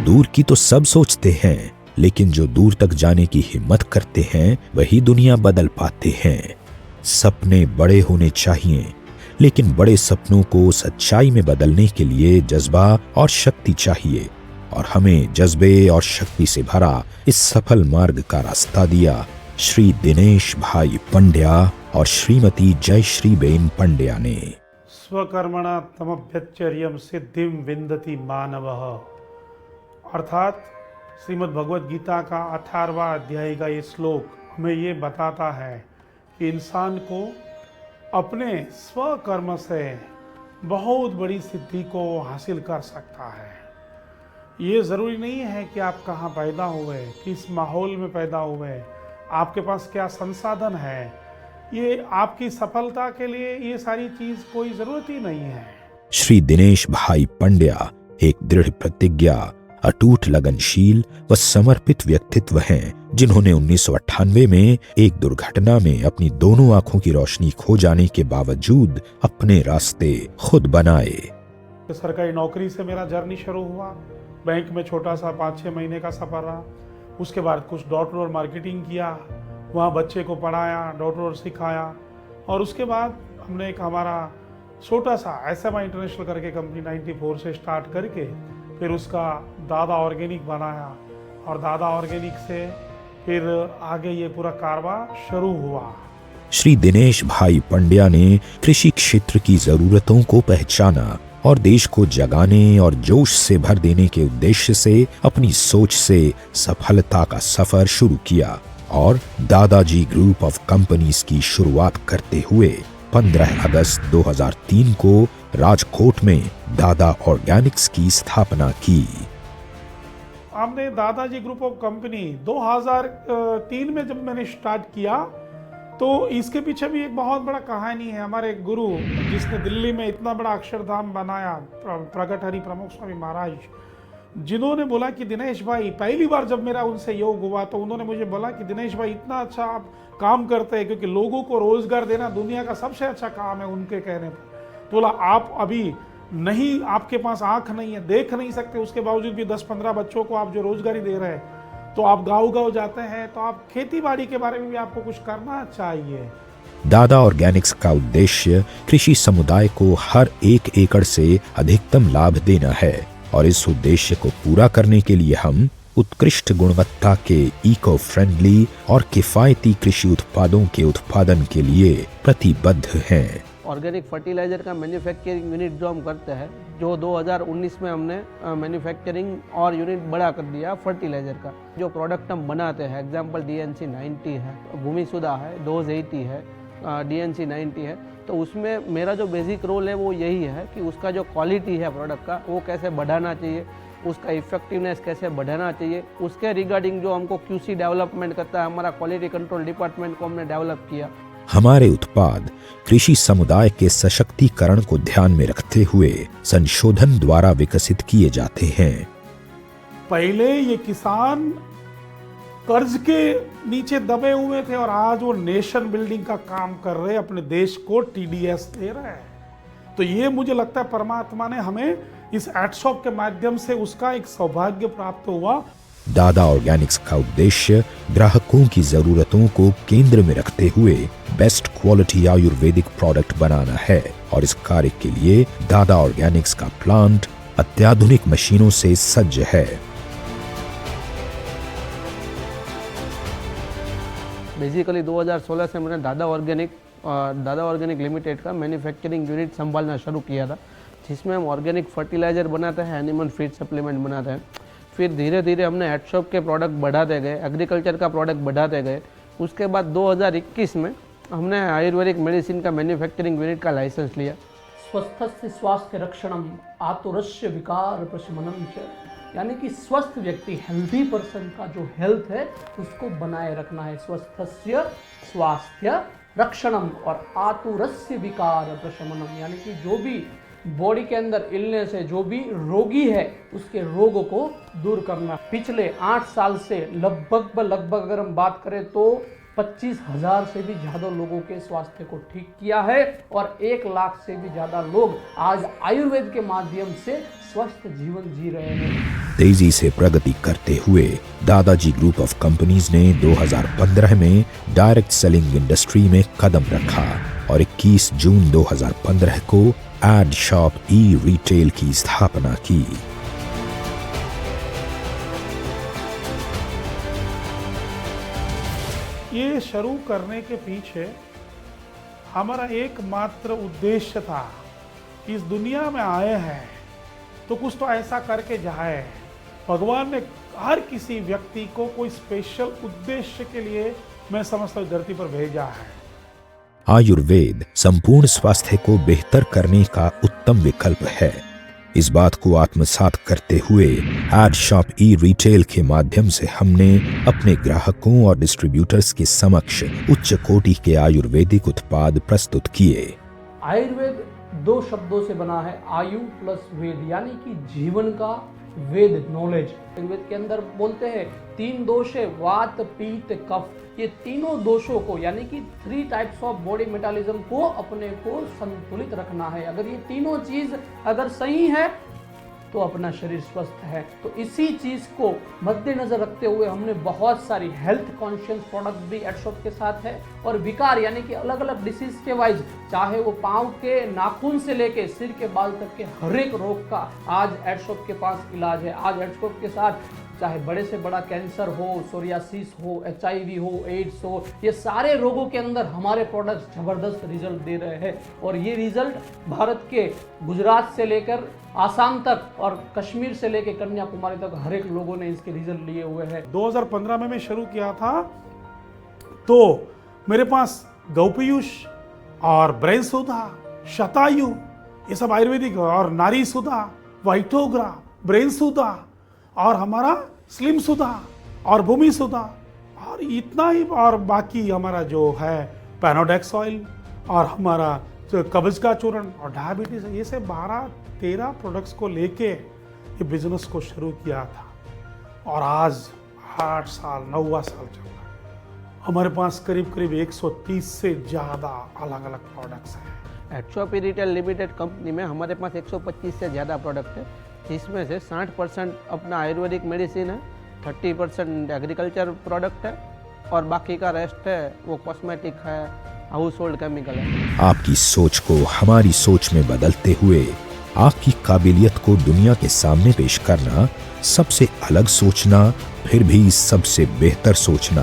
दूर की तो सब सोचते हैं, लेकिन जो दूर तक जाने की हिम्मत करते हैं वही दुनिया बदल पाते हैं। सपने बड़े होने चाहिए, लेकिन बड़े सपनों को सच्चाई में बदलने के लिए जज्बा और शक्ति चाहिए। और हमें जज्बे और शक्ति से भरा इस सफल मार्ग का रास्ता दिया श्री दिनेश भाई पंड्या और श्रीमती जयश्री बेन पंड्या ने। स्वकर्मणा तमभ्यच्चर्यम सिद्धिम विन्दति मानवः, अर्थात श्रीमद् भगवद गीता का 18वां अध्याय का ये श्लोक हमें ये बताता है कि इंसान को अपने स्वकर्म से बहुत बड़ी सिद्धि को हासिल कर सकता है। ये ज़रूरी नहीं है कि आप कहाँ पैदा हुए, किस माहौल में पैदा हुए, आपके पास क्या संसाधन है, ये आपकी सफलता के लिए ये सारी चीज़ कोई ज़रूरत ही नहीं है। श्री दिनेश भाई पंड्या एक दृढ़ प्रतिज्ञा, अटूट लगनशील व समर्पित व्यक्तित्व हैं, जिन्होंने 1998 में एक दुर्घटना में अपनी दोनों आंखों की रोशनी खो जाने के बावजूद अपने रास्ते खुद बनाए। सरकारी नौकरी से मेरा जर्नी शुरू हुआ। बैंक में छोटा सा 5-6 महीने का सफ़र रहा। उसके बाद कुछ डोर टू डोर मार्केटिंग किया, वहाँ बच्चे को पढ़ाया, डोर टू डोर सिखाया। और उसके बाद हमने एक हमारा छोटा सा SMA इंटरनेशनल करके कंपनी 94 से स्टार्ट करके फिर उसका दादा ऑर्गेनिक बनाया, और दादा ऑर्गेनिक से फिर आगे ये पूरा कारवां शुरू हुआ। श्री दिनेश भाई पंड्या ने कृषि क्षेत्र की जरूरतों को पहचाना और देश को जगाने और जोश से भर देने के उद्देश्य से अपनी सोच से सफलता का सफर शुरू किया और दादाजी ग्रुप ऑफ कंपनीज की शुरुआत करते हुए 15 अगस्त 2003 को राजकोट में दादा ऑर्गेनिक्स की स्थापना की। हमने दादाजी ग्रुप ऑफ कंपनी 2003 में जब मैंने स्टार्ट किया, तो इसके पीछे भी एक बहुत बड़ा कहानी है। हमारे गुरु जिसने दिल्ली में इतना बड़ा अक्षरधाम बनाया, प्रगट हरि प्रमुख स्वामी महाराज, जिन्होंने बोला कि दिनेश भाई, पहली बार जब मेरा उनसे योग हुआ तो उन्होंने मुझे बोला कि दिनेश भाई इतना अच्छा आप काम करते हैं, क्योंकि लोगों को रोजगार देना दुनिया का सबसे अच्छा काम है उनके कहने पर। तो बोला आप अभी नहीं, आपके पास आंख नहीं है, देख नहीं सकते, उसके बावजूद भी 10-15 बच्चों को आप जो रोजगारी दे रहे हैं, तो आप गाँव जाते हैं, तो आप खेती बाड़ी के बारे में भी आपको कुछ करना चाहिए। दादा ऑर्गेनिक्स का उद्देश्य कृषि समुदाय को हर 1 एकड़ से अधिकतम लाभ देना है, और इस उद्देश्य को पूरा करने के लिए हम उत्कृष्ट गुणवत्ता के इको फ्रेंडली और किफायती कृषि उत्पादों के उत्पादन के लिए प्रतिबद्ध हैं। ऑर्गेनिक फर्टिलाइज़र का मैन्युफैक्चरिंग यूनिट जो हम करते हैं, जो 2019 में हमने मैन्युफैक्चरिंग और यूनिट बड़ा कर दिया फर्टिलाइज़र का। जो प्रोडक्ट हम बनाते हैं, एग्जांपल DNC 90 है, भूमि सुधा है, डोज 80 है, DNC 90 है, तो उसमें मेरा जो बेसिक रोल है वो यही है कि उसका जो क्वालिटी है प्रोडक्ट का वो कैसे बढ़ाना चाहिए, उसका इफेक्टिवनेस कैसे बढ़ाना चाहिए, उसके रिगार्डिंग जो हमको QC डेवलपमेंट करता है, हमारा क्वालिटी कंट्रोल डिपार्टमेंट को हमने डेवलप किया। हमारे उत्पाद कृषि समुदाय के सशक्तिकरण को ध्यान में रखते हुए संशोधन द्वारा विकसित किए जाते हैं। पहले ये किसान कर्ज के नीचे दबे हुए थे और आज वो नेशन बिल्डिंग का काम कर रहे, अपने देश को TDS दे रहे हैं। तो ये मुझे लगता है परमात्मा ने हमें इस एडशॉप के माध्यम से उसका एक सौभाग्य प्राप्त हुआ। दादा ऑर्गेनिक्स का उद्देश्य ग्राहकों की जरूरतों को केंद्र में रखते हुए बेस्ट क्वालिटी आयुर्वेदिक प्रोडक्ट बनाना है, और इस कार्य के लिए दादा ऑर्गेनिक्स का प्लांट अत्याधुनिक मशीनों से सज्ज है। बेसिकली 2016 से मैंने दादा ऑर्गेनिक लिमिटेड का मैन्युफैक्चरिंग यूनिट संभालना शुरू किया था, जिसमें हम ऑर्गेनिक फर्टिलाइज़र बनाते हैं, एनिमल फीड सप्लीमेंट बनाते हैं। फिर धीरे धीरे हमने हेडशॉप के प्रोडक्ट बढ़ाते गए, एग्रीकल्चर का प्रोडक्ट बढ़ाते गए। उसके बाद 2021 में हमने आयुर्वेदिक मेडिसिन का मैन्युफैक्चरिंग यूनिट का लाइसेंस लिया। स्वस्थस्य स्वास्थ्य रक्षणम आतुरस्य विकार प्रशमनम च, यानी कि स्वस्थ व्यक्ति, हेल्दी पर्सन का जो हेल्थ है उसको बनाए रखना है। स्वस्थस्य स्वास्थ्य रक्षणम और आतुरस्य विकार प्रशमनम, यानी कि जो भी बॉडी के अंदर इलनेस है, जो भी रोगी है, उसके रोगों को दूर करना। पिछले 8 साल से लगभग अगर हम बात करें तो 25,000 से भी ज़्यादा लोगों के स्वास्थ्य को ठीक किया है और 1 लाख से भी ज़्यादा लोग आज आयुर्वेद के माध्यम से स्वस्थ जीवन जी रहे हैं। तेजी से प्रगति करते हुए दादाजी ग्रुप ऑफ कंपनीज ने 2015 में डायरेक्ट सेलिंग इंडस्ट्री में कदम रखा और 21 जून 2015 को एड शॉप ई रिटेल की स्थापना की। ये शुरू करने के पीछे हमारा एकमात्र उद्देश्य था, इस दुनिया में आए हैं तो कुछ तो ऐसा करके जाए। भगवान ने हर किसी व्यक्ति को कोई स्पेशल उद्देश्य के लिए, मैं समझता हूँ, धरती पर भेजा है। आयुर्वेद संपूर्ण स्वास्थ्य को बेहतर करने का उत्तम विकल्प है। इस बात को आत्मसात करते हुए एड शॉप ई रिटेल के माध्यम से हमने अपने ग्राहकों और डिस्ट्रीब्यूटर्स के समक्ष उच्च कोटि के आयुर्वेदिक उत्पाद प्रस्तुत किए। आयुर्वेद 2 शब्दों से बना है, आयु प्लस वेद, यानी कि जीवन का वेद, नॉलेज। आयुर्वेद के अंदर बोलते हैं 3 दोष है, वात पित्त कफ। ये तीनों दोषों को, यानी कि 3 टाइप्स ऑफ बॉडी मेटाबॉलिज्म को अपने को संतुलित रखना है। अगर ये तीनों चीज अगर सही है तो अपना शरीर स्वस्थ है। तो इसी चीज को मद्देनजर रखते हुए हमने बहुत सारी हेल्थ कॉन्शियस प्रोडक्ट भी एडशॉप के साथ है और विकार यानी कि अलग अलग डिसीज के वाइज, चाहे वो पाँव के नाखून से लेके सिर के बाल तक के हर एक रोग का आज एडशॉप के पास इलाज है। आज एडशॉप के साथ चाहे बड़े से बड़ा कैंसर हो, सोरियासिस हो, HIV हो, एड्स हो, ये सारे रोगों के अंदर हमारे प्रोडक्ट्स जबरदस्त रिजल्ट दे रहे हैं। और ये रिजल्ट भारत के गुजरात से लेकर आसाम तक और कश्मीर से लेकर कन्याकुमारी तक हर एक लोगों ने इसके रिजल्ट लिए हुए हैं। 2015 में मैं शुरू किया था तो मेरे पास गौपीयूष और ब्रेन सुधा, शतायु, ये सब आयुर्वेदिक, और नारी सुधा, वाइटोग्रा, ब्रेन सुधा और हमारा स्लिम सुधा और भूमि सुधा और इतना ही, और बाकी हमारा जो है पैनोडेक्स ऑयल और हमारा जो कब्ज का चूर्ण और डायबिटीज, ये से 12-13 प्रोडक्ट्स को लेके ये बिजनेस को शुरू किया था और आज 8 साल 9वां साल चल रहा है। हमारे पास करीब करीब 130 से ज़्यादा अलग अलग प्रोडक्ट्स हैं। एडशॉप रिटेल लिमिटेड कंपनी में हमारे पास 125 से ज़्यादा प्रोडक्ट है, जिसमें से 60% अपना आयुर्वेदिक मेडिसिन है, 30% एग्रीकल्चर प्रोडक्ट है और बाकी का रेस्ट है वो कॉस्मेटिक है, हाउस होल्ड केमिकल है। आपकी सोच को हमारी सोच में बदलते हुए आपकी काबिलियत को दुनिया के सामने पेश करना, सबसे अलग सोचना, फिर भी सबसे बेहतर सोचना,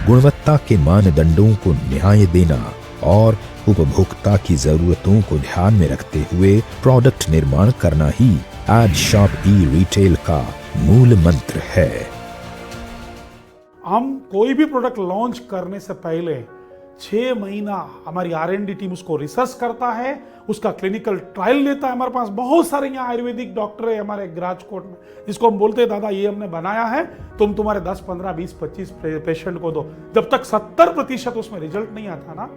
गुणवत्ता के मानदंडों को न्याय देना और उपभोक्ता की जरूरतों को ध्यान में रखते हुए प्रोडक्ट निर्माण करना ही एड शॉप ई रिटेल का मूल मंत्र है। हम कोई भी प्रोडक्ट लॉन्च करने से पहले 6 महीना हमारी R&D टीम उसको रिसर्च करता है, उसका क्लिनिकल ट्रायल लेता है। हमारे पास बहुत सारे यहाँ आयुर्वेदिक डॉक्टर है हमारे राजकोट में, जिसको हम बोलते हैं दादा ये हमने बनाया है, तुम तुम्हारे 10, 15, 20, 25 पेशेंट को दो। जब तक 70% उसमें रिजल्ट नहीं आता ना,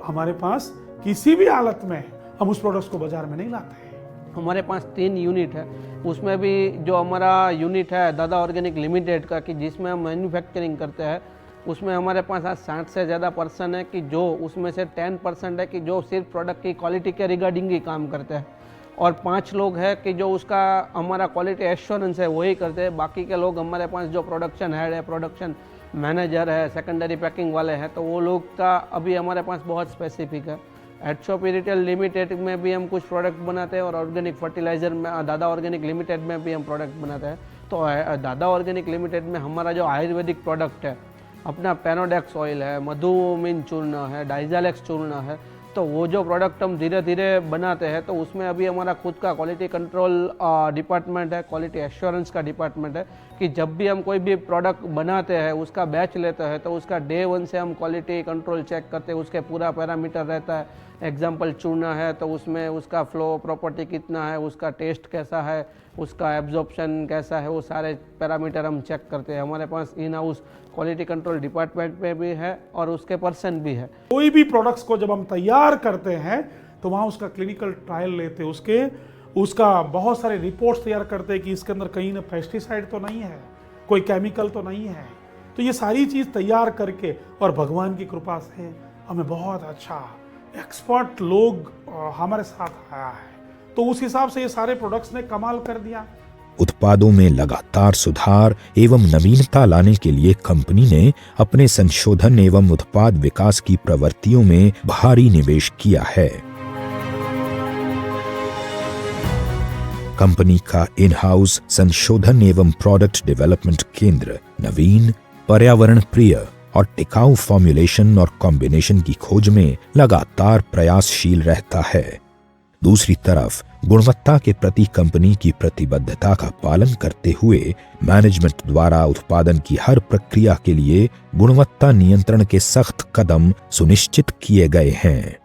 हमारे पास किसी भी हालत में हम उस प्रोडक्ट्स को बाजार में नहीं लाते हैं। हमारे पास 3 यूनिट है, उसमें भी जो हमारा यूनिट है दादा ऑर्गेनिक लिमिटेड का, कि जिसमें हम मैन्युफैक्चरिंग करते हैं, उसमें हमारे पास आज 60 से ज़्यादा पर्सन है, कि जो उसमें से 10% है कि जो सिर्फ प्रोडक्ट की क्वालिटी के रिगार्डिंग ही काम करते हैं और 5 लोग हैं कि जो उसका हमारा क्वालिटी एश्योरेंस है वही करते हैं। बाकी के लोग हमारे पास जो प्रोडक्शन हेड है, प्रोडक्शन मैनेजर है, सेकेंडरी पैकिंग वाले हैं, तो वो लोग का अभी हमारे पास बहुत स्पेसिफिक है। एडशॉप रिटेल लिमिटेड में भी हम कुछ प्रोडक्ट बनाते हैं और ऑर्गेनिक फर्टिलाइज़र में दादा ऑर्गेनिक लिमिटेड में भी हम प्रोडक्ट बनाते हैं। तो दादा ऑर्गेनिक लिमिटेड में हमारा जो आयुर्वेदिक प्रोडक्ट है, अपना पैनोडेक्स ऑयल है, मधुमिन चूर्ण है, डाइजालेक्स चूर्ण है, तो वो जो प्रोडक्ट हम धीरे धीरे बनाते हैं, तो उसमें अभी हमारा खुद का क्वालिटी कंट्रोल डिपार्टमेंट है, क्वालिटी एश्योरेंस का डिपार्टमेंट है, कि जब भी हम कोई भी प्रोडक्ट बनाते हैं, उसका बैच लेते हैं, तो उसका डे 1 से हम क्वालिटी कंट्रोल चेक करते हैं। उसके पूरा पैरामीटर रहता है। एग्जाम्पल चूर्ण है तो उसमें उसका फ्लो प्रॉपर्टी कितना है, उसका टेस्ट कैसा है, उसका एब्जॉर्प्शन कैसा है, वो सारे पैरामीटर हम चेक करते हैं। हमारे पास in house quality control department में भी है और उसके पर्सन भी है। कोई भी प्रोडक्ट्स को जब हम तैयार करते हैं तो वहाँ उसका क्लिनिकल ट्रायल लेते हैं, उसका बहुत सारे रिपोर्ट्स तैयार करते हैं कि इसके अंदर कहीं ना पेस्टिसाइड तो नहीं है, कोई केमिकल तो नहीं है, तो ये सारी चीज़ तैयार करके और भगवान की कृपा से हमें बहुत अच्छा एक्सपर्ट लोग हमारे साथ आया है, तो उस हिसाब से ये सारे प्रोडक्ट्स ने कमाल कर दिया। उत्पादों में लगातार सुधार एवं नवीनता लाने के लिए कंपनी ने अपने संशोधन एवं उत्पाद विकास की प्रवृत्तियों में भारी निवेश किया है। कंपनी का इन हाउस संशोधन एवं प्रोडक्ट डेवलपमेंट केंद्र नवीन, पर्यावरण प्रिय और टिकाऊ फॉर्मुलेशन और कॉम्बिनेशन की खोज में लगातार प्रयासशील रहता है। दूसरी तरफ गुणवत्ता के प्रति कंपनी की प्रतिबद्धता का पालन करते हुए मैनेजमेंट द्वारा उत्पादन की हर प्रक्रिया के लिए गुणवत्ता नियंत्रण के सख्त कदम सुनिश्चित किए गए हैं।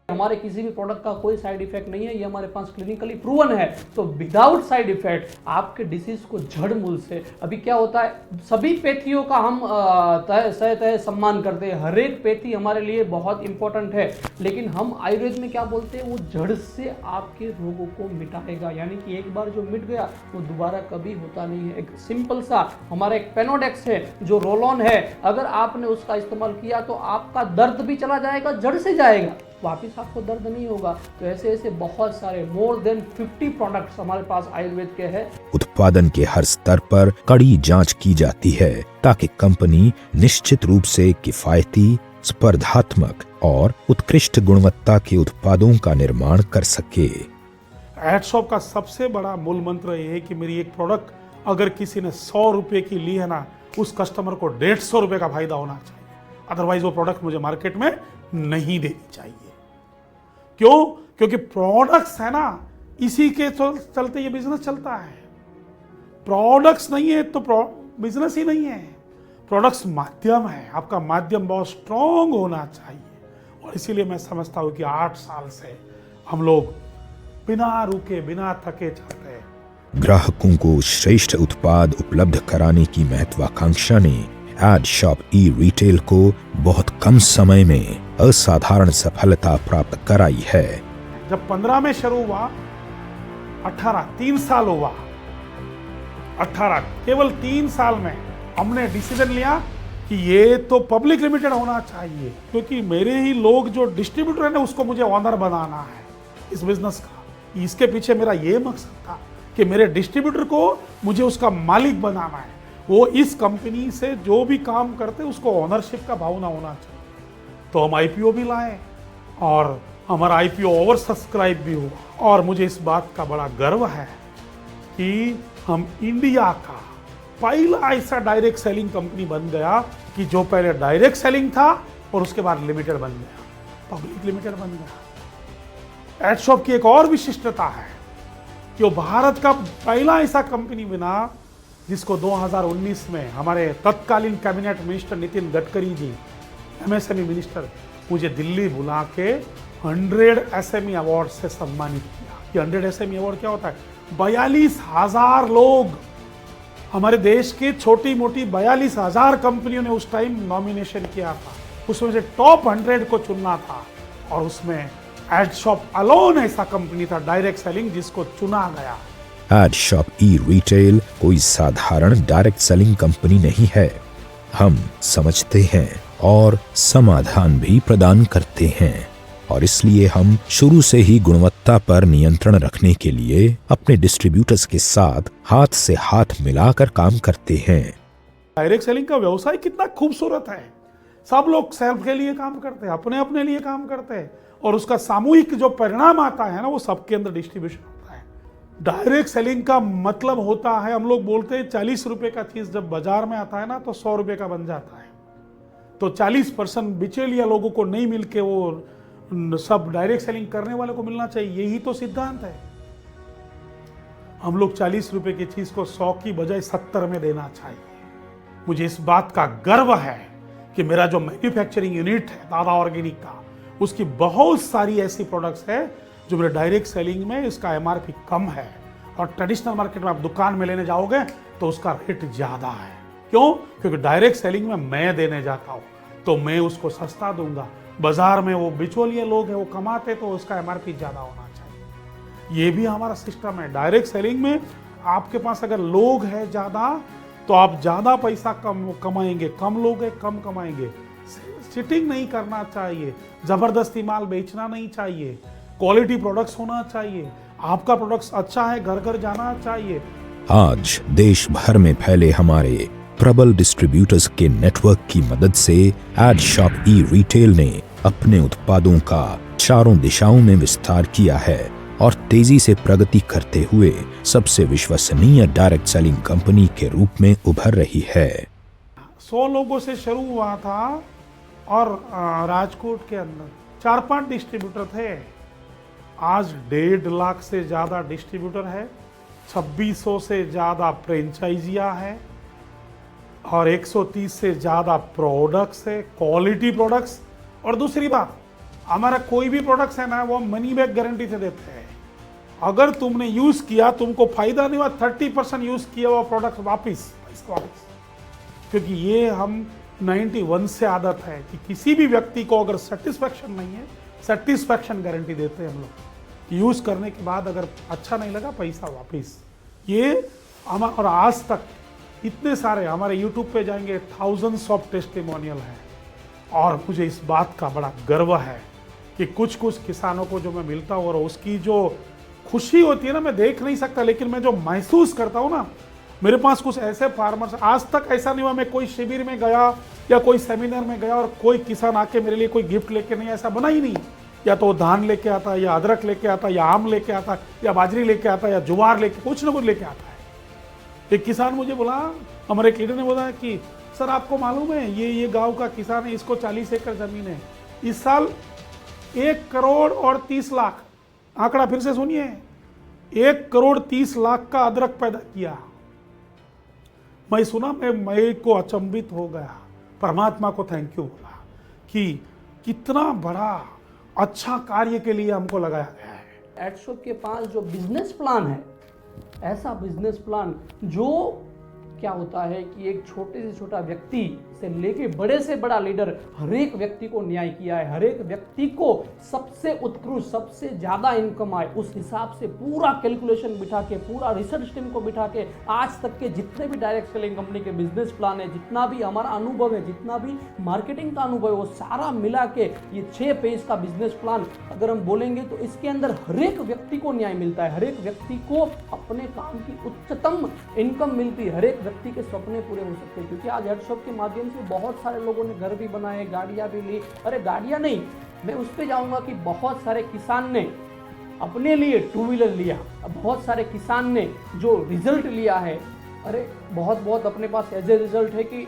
हमारे किसी भी प्रोडक्ट का कोई साइड इफेक्ट नहीं है, ये हमारे पास क्लिनिकली प्रूवन है। तो विदाउट साइड इफेक्ट आपके डिसीज को जड़ मूल से, अभी क्या होता है, सभी पैथियों का हम तय सम्मान करते हैं, हर एक पैथी हमारे लिए बहुत इंपॉर्टेंट है, लेकिन हम आयुर्वेद में क्या बोलते हैं, वो जड़ से आपके रोगों को मिटाएगा। यानी कि एक बार जो मिट गया वो दोबारा कभी होता नहीं है। एक सिंपल सा हमारा एक पेनोडेक्स है जो रोल ऑन है, अगर आपने उसका इस्तेमाल किया तो आपका दर्द भी चला जाएगा, जड़ से जाएगा, वापिस आपको दर्द नहीं होगा। तो ऐसे ऐसे बहुत सारे मोर देन 50 प्रोडक्ट्स हमारे पास आयुर्वेद के हैं। उत्पादन के हर स्तर पर कड़ी जांच की जाती है ताकि कंपनी निश्चित रूप से किफायती, स्पर्धात्मक और उत्कृष्ट गुणवत्ता के उत्पादों का निर्माण कर सके। एडशॉप का सबसे बड़ा मूल मंत्र ये है कि मेरी एक प्रोडक्ट अगर किसी ने 100 रुपए की ली है ना, उस कस्टमर को 150 रुपए का फायदा होना चाहिए, अदरवाइज वो प्रोडक्ट मुझे मार्केट में नहीं देनी चाहिए। क्यों? क्योंकि प्रोडक्ट्स है ना, इसी के चलते ये बिजनेस चलता है। प्रोडक्ट्स नहीं है तो बिजनेस ही नहीं है। प्रोडक्ट्स माध्यम है, आपका माध्यम बहुत स्ट्रॉन्ग होना चाहिए। और इसीलिए मैं समझता हूं कि 8 साल से हम लोग बिना रुके बिना थके चलते हैं। ग्राहकों को श्रेष्ठ उत्पाद उपलब्ध कराने की महत्वाकांक्षा ने एडशॉप ई रिटेल को बहुत कम समय में असाधारण सफलता प्राप्त कराई है। जब 15 में शुरू हुआ, 3 साल हुआ, 18 केवल 3 साल में हमने डिसीजन लिया कि ये तो पब्लिक लिमिटेड होना चाहिए, क्योंकि मेरे ही लोग जो डिस्ट्रीब्यूटर है ना, उसको मुझे ऑनर बनाना है इस बिजनेस का। इसके पीछे मेरा ये मकसद था कि मेरे डिस्ट्रीब्यूटर को मुझे उसका मालिक बनाना है। वो इस कंपनी से जो भी काम करते उसको ओनरशिप का भावना होना चाहिए। तो हम आईपीओ भी लाए और हमारा आईपीओ ओवर सब्सक्राइब भी हुआ। और मुझे इस बात का बड़ा गर्व है कि हम इंडिया का पहला ऐसा डायरेक्ट सेलिंग कंपनी बन गया कि जो पहले डायरेक्ट सेलिंग था और उसके बाद लिमिटेड बन गया, पब्लिक लिमिटेड बन गया। एडशॉप की एक और विशिष्टता है कि वो भारत का पहला ऐसा कंपनी बना जिसको 2019 में हमारे तत्कालीन cabinet minister Nitin Gadkari ji, MSME minister, मुझे दिल्ली बुला के 100 एसएमई अवार्ड से सम्मानित किया। ये 100 एसएमई अवार्ड क्या होता है? 42,000 लोग, हमारे देश के छोटी मोटी 42,000 कंपनियों ने उस टाइम नॉमिनेशन किया था, उसमें से टॉप 100 को चुनना था और उसमें एडशॉप अलोन ऐसा कंपनी था डायरेक्ट सेलिंग जिसको चुना गया। एडशॉप ई रिटेल कोई साधारण डायरेक्ट सेलिंग कंपनी नहीं है। हम समझते हैं और समाधान भी प्रदान करते हैं, और इसलिए हम शुरू से ही गुणवत्ता पर नियंत्रण रखने के लिए अपने डिस्ट्रीब्यूटर्स के साथ हाथ से हाथ मिलाकर काम करते हैं। डायरेक्ट सेलिंग का व्यवसाय कितना खूबसूरत है। सब लोग सेल्फ के लिए काम करते हैं, अपने अपने लिए काम करते हैं, और उसका सामूहिक जो परिणाम आता है ना, वो सबके अंदर डिस्ट्रीब्यूशन होता है। डायरेक्ट सेलिंग का मतलब होता है, हम लोग बोलते हैं 40 रुपए का चीज जब बाजार में आता है ना तो 100 रुपए का बन जाता है। तो 40% बिचौलिया लोगों को नहीं मिलके वो सब डायरेक्ट सेलिंग करने वाले को मिलना चाहिए। यही तो सिद्धांत है। हम लोग 40 रुपए की चीज को 100 की बजाय 70 में देना चाहिए। मुझे इस बात का गर्व है कि मेरा जो मैन्युफैक्चरिंग यूनिट है दादा ऑर्गेनिक का, उसकी बहुत सारी ऐसी प्रोडक्ट्स है जो मेरे डायरेक्ट सेलिंग में इसका एमआरपी कम है, और ट्रेडिशनल मार्केट में आप दुकान में लेने जाओगे तो उसका रेट ज्यादा है। क्यों? क्योंकि डायरेक्ट सेलिंग में मैं देने जाता हूं तो मैं उसको सस्ता दूंगा। बाजार में वो बिचौलिए लोग हैं, वो कमाते तो उसका एमआरपी ज्यादा होना चाहिए। ये भी हमारा सिस्टम है। डायरेक्ट सेलिंग में आपके पास अगर लोग हैं ज्यादा तो आप ज़्यादा पैसा कम कमाएंगे, कम लोगे कम कमाएंगे। सिटिंग नहीं करना चाहिए, ज़बरदस्ती माल बेचना नहीं चाहिए, क्वालिटी प्रोडक्ट्स होना चाहिए, आपका प्रोडक्ट्स अच्छा है, घर घर जाना चाहिए। आज देश भर में फैले हमारे प्रबल डिस्ट्रीब्यूटर्स के नेटवर्क की मदद से एडशॉप ई रिटेल ने अपने उत्पादों का चारों दिशाओं में विस्तार किया है और तेजी से प्रगति करते हुए सबसे विश्वसनीय डायरेक्ट सेलिंग कंपनी के रूप में उभर रही है। 100 लोगों से शुरू हुआ था और राजकोट के अंदर 4-5 डिस्ट्रीब्यूटर थे। आज 1.5 लाख से ज़्यादा डिस्ट्रीब्यूटर है, 2600 से ज़्यादा फ्रेंचाइजियाँ है और 130 से ज़्यादा प्रोडक्ट्स है, क्वालिटी प्रोडक्ट्स। और दूसरी बात, हमारा कोई भी प्रोडक्ट्स है ना, वो मनी बैक गारंटी से देते हैं। अगर तुमने यूज़ किया, तुमको फायदा नहीं हुआ, 30% यूज़ किया हुआ प्रोडक्ट वापस। क्योंकि ये हम 91 से आदत है कि किसी भी व्यक्ति को अगर सेटिस्फैक्शन नहीं है, सेटिस्फैक्शन गारंटी देते हैं हम लोग। यूज़ करने के बाद अगर अच्छा नहीं लगा, पैसा वापस। ये हमारा, और आज तक इतने सारे हमारे यूट्यूब पे जाएंगे, थाउजेंड्स ऑफ टेस्टिमोनियल है। और मुझे इस बात का बड़ा गर्व है कि कुछ कुछ किसानों को जो मैं मिलता हूँ और उसकी जो खुशी होती है ना, मैं देख नहीं सकता, लेकिन मैं जो महसूस करता हूँ ना, मेरे पास कुछ ऐसे फार्मर्स, आज तक ऐसा नहीं हुआ मैं कोई शिविर में गया या कोई सेमिनार में गया और कोई किसान आके मेरे लिए कोई गिफ्ट लेके नहीं, ऐसा बना ही नहीं। या तो धान लेके आता, या अदरक लेके आता, या आम लेके आता, या बाजरी लेके आता, या ज्वार लेके, कुछ ना कुछ लेके आता है। एक किसान मुझे बोला, हमारे एक लीडर ने बोला कि सर आपको मालूम है ये गांव का किसान है, इसको 40 एकड़ जमीन है, इस साल 1 करोड़ और 30 लाख, आंकड़ा फिर से सुनिए, 1 करोड़ 30 लाख का अदरक पैदा किया। मैं सुना, मैं को अचंभित हो गया, परमात्मा को थैंक यू बोला कि कितना बड़ा अच्छा कार्य के लिए हमको लगाया गया है। एडशॉप के पास जो बिजनेस प्लान है, ऐसा बिजनेस प्लान जो क्या होता है कि एक छोटे से छोटा व्यक्ति से लेके बड़े से बड़ा लीडर, हर एक व्यक्ति को न्याय किया है, हर एक व्यक्ति को सबसे उत्कृष्ट, सबसे ज़्यादा इनकम आए, उस हिसाब से पूरा कैलकुलेशन बिठा के, पूरा रिसर्च टीम को बिठा के, आज तक के जितने भी डायरेक्ट सेलिंग कंपनी के बिजनेस प्लान है, जितना भी हमारा अनुभव है, जितना भी मार्केटिंग का अनुभव है, वो सारा मिला के ये 6 पेज का बिजनेस प्लान अगर हम बोलेंगे तो इसके अंदर हर एक व्यक्ति को न्याय मिलता है, हर एक व्यक्ति को अपने काम की उच्चतम इनकम मिलती है, हर एक व्यक्ति के सपने पूरे हो सकते हैं। क्योंकि आज एडशॉप के माध्यम से बहुत सारे लोगों ने घर भी बनाए, गाड़ियां भी ली। अरे गाड़ियां नहीं, मैं उस पे जाऊंगा कि बहुत सारे किसान ने अपने लिए 2 व्हीलर लिया, बहुत सारे किसान ने जो रिजल्ट लिया है, अरे बहुत अपने पास एज ए रिजल्ट है कि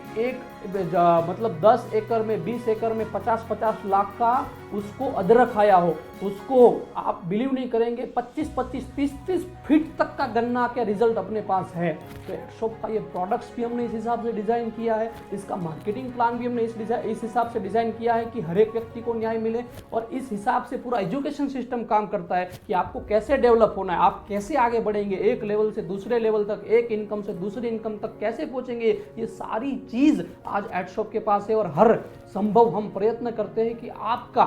मतलब 10 एकड़ में, 20 एकड़ में 50-50 लाख का उसको अदरक आया हो, उसको आप बिलीव नहीं करेंगे 25-25, 30-30 फीट तक का गन्ना के रिजल्ट अपने पास है। तो एडशॉप का ये प्रोडक्ट्स भी हमने इस हिसाब से डिज़ाइन किया है, इसका मार्केटिंग प्लान भी हमने इस हिसाब से डिज़ाइन किया है कि हर एक व्यक्ति को न्याय मिले, और इस हिसाब से पूरा एजुकेशन सिस्टम काम करता है कि आपको कैसे डेवलप होना है, आप कैसे आगे बढ़ेंगे, एक लेवल से दूसरे लेवल तक, एक इनकम से दूसरी इनकम तक कैसे पहुंचेंगे, ये सारी चीज़ आज एडशॉप के पास है। और हर संभव हम प्रयत्न करते हैं कि आपका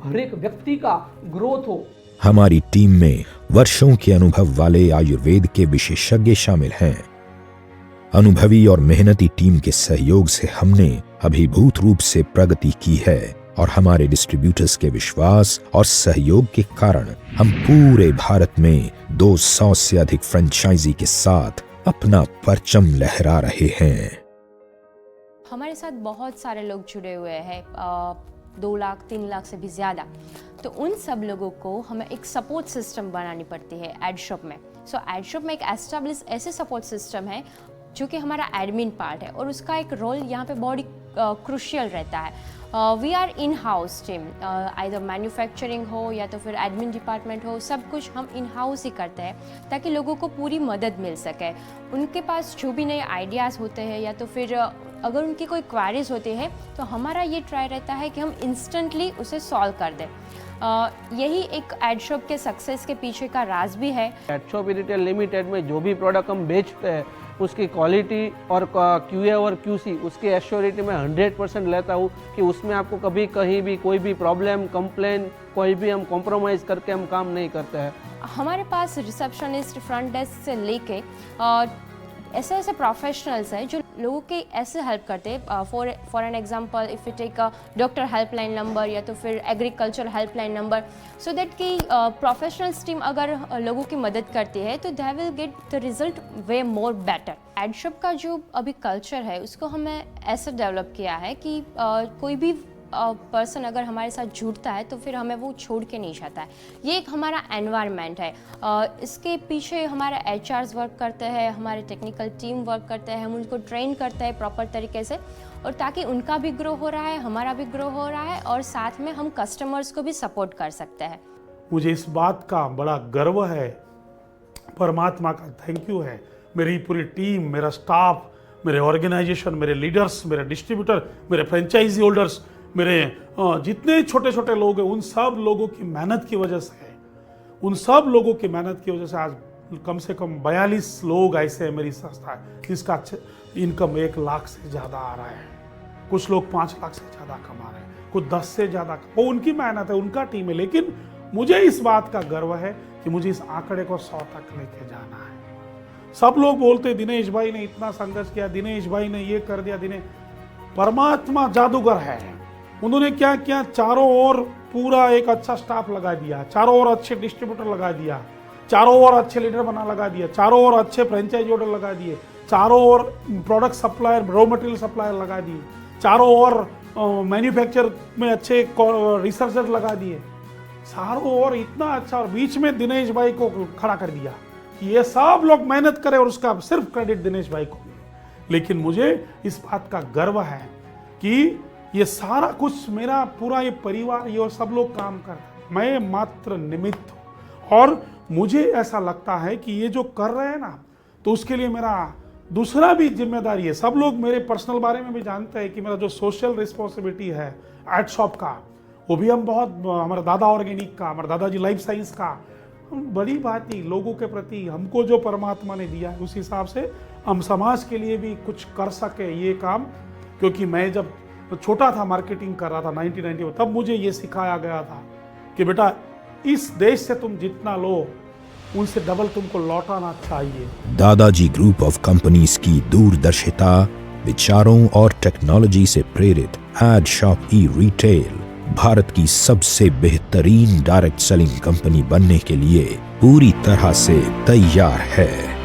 हर एक व्यक्ति का ग्रोथ हो। हमारी टीम में वर्षों के अनुभव वाले आयुर्वेद के विशेषज्ञ शामिल हैं। अनुभवी और मेहनती टीम के सहयोग से हमने अभिभूत रूप से प्रगति की है और हमारे डिस्ट्रीब्यूटर्स के विश्वास और सहयोग के कारण हम पूरे भारत में 200 से अधिक फ्रेंचाइजी के साथ अपना परचम लहरा रहे हैं। हमारे साथ बहुत सारे लोग जुड़े हुए हैं, 2 लाख 3 लाख से भी ज़्यादा। तो उन सब लोगों को हमें एक सपोर्ट सिस्टम बनानी पड़ती है एडशॉप में। सो एडशॉप में एक एस्टेब्लिश ऐसे सपोर्ट सिस्टम है जो कि हमारा एडमिन पार्ट है, और उसका एक रोल यहाँ पे बहुत क्रूशियल रहता है। We are in house team, either manufacturing हो या तो फिर एडमिन डिपार्टमेंट हो, सब कुछ हम इन हाउस ही करते हैं ताकि लोगों को पूरी मदद मिल सके। उनके पास जो भी नए आइडियाज़ होते हैं या तो फिर अगर उनकी कोई क्वारीज होती है तो हमारा ये ट्राई रहता है कि हम इंस्टेंटली उसे सॉल्व कर दें। यही एक एडशॉप के सक्सेस के पीछे का राज भी है। एडशॉप रिटेल लिमिटेड में जो भी प्रोडक्ट हम बेचते हैं उसकी क्वालिटी और QA और QC उसकी एश्योरिटी में 100% लेता हूँ कि उसमें आपको कभी कहीं भी कोई भी प्रॉब्लम, कंप्लेन, कोई भी हम कॉम्प्रोमाइज़ करके हम काम नहीं करते हैं। हमारे पास रिसेप्शनिस्ट, फ्रंट डेस्क से लेके ऐसे ऐसे प्रोफेशनल्स हैं जो लोगों की ऐसे हेल्प करते हैं। For an example if you take a doctor helpline number या तो फिर agriculture helpline number, so that कि प्रोफेशनल्स टीम अगर लोगों की मदद करती है तो they will get the result way more better. Adshop का जो अभी कल्चर है उसको हमें ऐसे डेवलप किया है कि कोई भी पर्सन अगर हमारे साथ जुड़ता है तो फिर हमें वो छोड़ के नहीं जाता है। ये एक हमारा एनवायरनमेंट है। इसके पीछे हमारे एचआरस वर्क करते हैं, हमारे टेक्निकल टीम वर्क करते हैं, हम उनको ट्रेन करते हैं प्रॉपर तरीके से, और ताकि उनका भी ग्रो हो रहा है, हमारा भी ग्रो हो रहा है, और साथ में हम कस्टमर्स को भी सपोर्ट कर सकते हैं। मुझे इस बात का बड़ा गर्व है, परमात्मा का थैंक यू है। मेरी पूरी टीम, मेरा स्टाफ, मेरे ऑर्गेनाइजेशन, मेरे लीडर्स, मेरे डिस्ट्रीब्यूटर, मेरे फ्रेंचाइजी होल्डर्स, मेरे जितने छोटे छोटे लोग हैं, उन सब लोगों की मेहनत की वजह से है। उन सब लोगों की मेहनत की वजह से आज कम से कम 42 लोग ऐसे हैं मेरी संस्था है जिसका इनकम 1 लाख से ज़्यादा आ रहा है। कुछ लोग 5 लाख से ज़्यादा कमा रहे हैं, कुछ 10 से ज़्यादा। वो उनकी मेहनत है, उनका टीम है, लेकिन मुझे इस बात का गर्व है कि मुझे इस आंकड़े को 100 तक लेके जाना है। सब लोग बोलते दिनेश भाई ने इतना संघर्ष किया, दिनेश भाई ने ये कर दिया। परमात्मा जादूगर है। उन्होंने क्या किया, चारों ओर पूरा एक अच्छा स्टाफ लगा दिया, चारों ओर अच्छे डिस्ट्रीब्यूटर लगा दिया, चारों ओर अच्छे लीडर बना लगा दिया, चारों ओर अच्छे फ्रेंचाइजी ऑर्डर लगा दिए, चारों ओर product supplier, raw material supplier लगा दिए, चारों ओर मैन्युफैक्चर में अच्छे रिसर्चर लगा दिए, चारों ओर इतना अच्छा, और बीच में दिनेश भाई को खड़ा कर दिया कि ये सब लोग मेहनत करें और उसका सिर्फ क्रेडिट दिनेश भाई को मिले। लेकिन मुझे इस बात का गर्व है कि ये सारा कुछ मेरा पूरा ये परिवार, ये सब लोग काम कर रहे हैं, मैं मात्र निमित्त हूँ। और मुझे ऐसा लगता है कि ये जो कर रहे हैं ना, तो उसके लिए मेरा दूसरा भी जिम्मेदारी है। सब लोग मेरे पर्सनल बारे में भी जानते हैं कि मेरा जो सोशल रिस्पॉन्सिबिलिटी है एडशॉप का, वो भी हम बहुत, हमारा दादा ऑर्गेनिक का, हमारे दादाजी लाइफ साइंस का, बड़ी बात ही लोगों के प्रति हमको जो परमात्मा ने दिया है उस हिसाब से हम समाज के लिए भी कुछ कर सके ये काम। क्योंकि मैं जब छोटा था, मार्केटिंग कर रहा था 1990 में, तब मुझे ये सिखाया गया था कि बेटा इस देश से तुम जितना लो उनसे डबल तुमको लौटाना चाहिए। दादाजी ग्रुप ऑफ कंपनीज की दूरदर्शिता, विचारों और टेक्नोलॉजी से प्रेरित एडशॉप ई रिटेल भारत की सबसे बेहतरीन डायरेक्ट सेलिंग कंपनी बनने के लिए पूरी तरह से तैयार है।